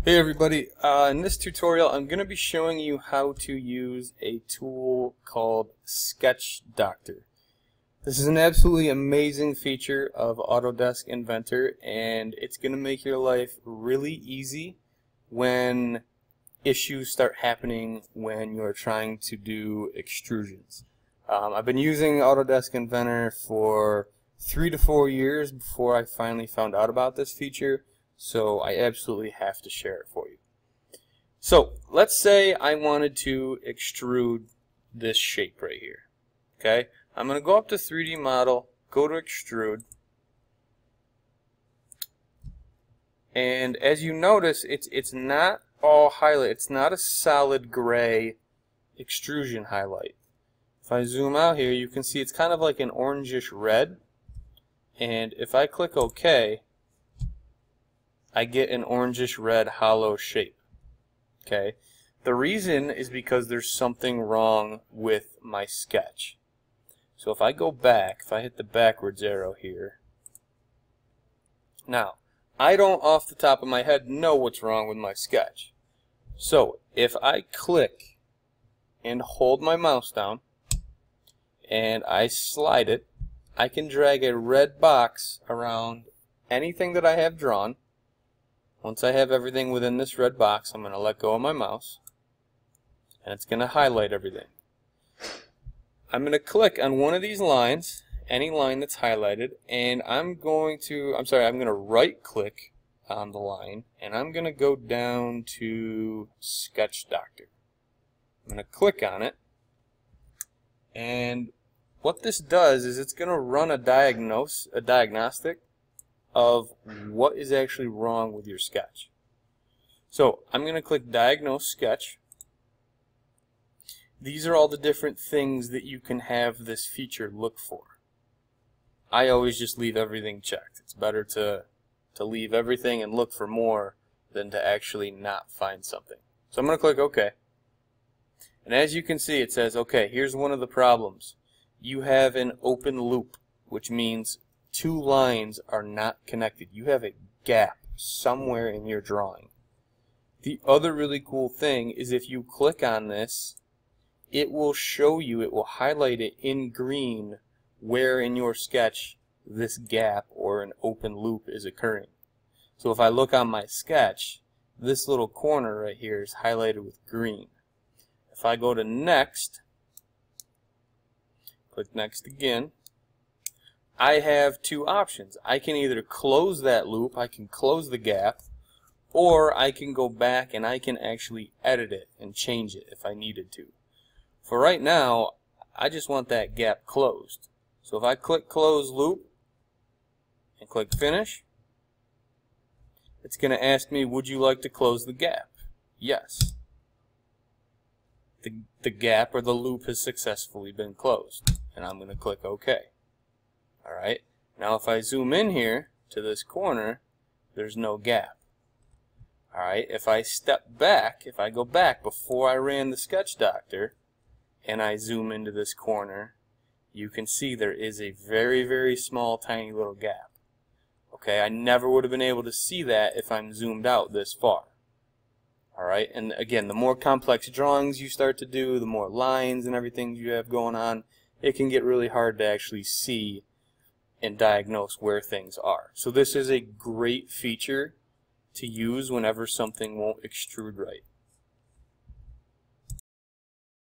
Hey everybody, in this tutorial I'm going to be showing you how to use a tool called Sketch Doctor. This is an absolutely amazing feature of Autodesk Inventor, and it's going to make your life really easy when issues start happening when you're trying to do extrusions. I've been using Autodesk Inventor for 3 to 4 years before I finally found out about this feature. So I absolutely have to share it for you. So let's say I wanted to extrude this shape right here. Okay, I'm going to go up to 3D model, go to extrude, and as you notice, it's not all highlight. It's not a solid gray extrusion highlight. If I zoom out here, you can see it's kind of like an orangish red, and if I click OK, I get an orangish red hollow shape. Okay, the reason is because there's something wrong with my sketch. So if I go back, if I hit the backwards arrow here, now I don't off the top of my head know what's wrong with my sketch. So if I click and hold my mouse down and I slide it, I can drag a red box around anything that I have drawn. Once I have everything within this red box, I'm going to let go of my mouse, and it's going to highlight everything. I'm going to click on one of these lines, any line that's highlighted, and I'm going to right click on the line, and I'm going to go down to Sketch Doctor. I'm going to click on it, and what this does is it's going to run a diagnostic of what is actually wrong with your sketch. So I'm going to click Diagnose Sketch. These are all the different things that you can have this feature look for. I always just leave everything checked. It's better to leave everything and look for more than to actually not find something. So I'm going to click OK. And as you can see, it says, okay, here's one of the problems. You have an open loop, which means two lines are not connected. You have a gap somewhere in your drawing. The other really cool thing is if you click on this, it will show you, it will highlight it in green where in your sketch this gap or an open loop is occurring. So if I look on my sketch, this little corner right here is highlighted with green. If I go to Next, click Next again, I have two options. I can either close that loop, I can close the gap, or I can go back and I can actually edit it and change it if I needed to. For right now, I just want that gap closed. So if I click Close Loop and click Finish, it's going to ask me, would you like to close the gap? Yes. The gap or the loop has successfully been closed, and I'm going to click OK. Alright, now if I zoom in here to this corner, there's no gap. Alright, if I step back, if I go back before I ran the Sketch Doctor and I zoom into this corner, you can see there is a very, very small, tiny little gap. Okay, I never would have been able to see that if I'm zoomed out this far. Alright, and again, the more complex drawings you start to do, the more lines and everything you have going on, it can get really hard to actually see and diagnose where things are. So this is a great feature to use whenever something won't extrude right.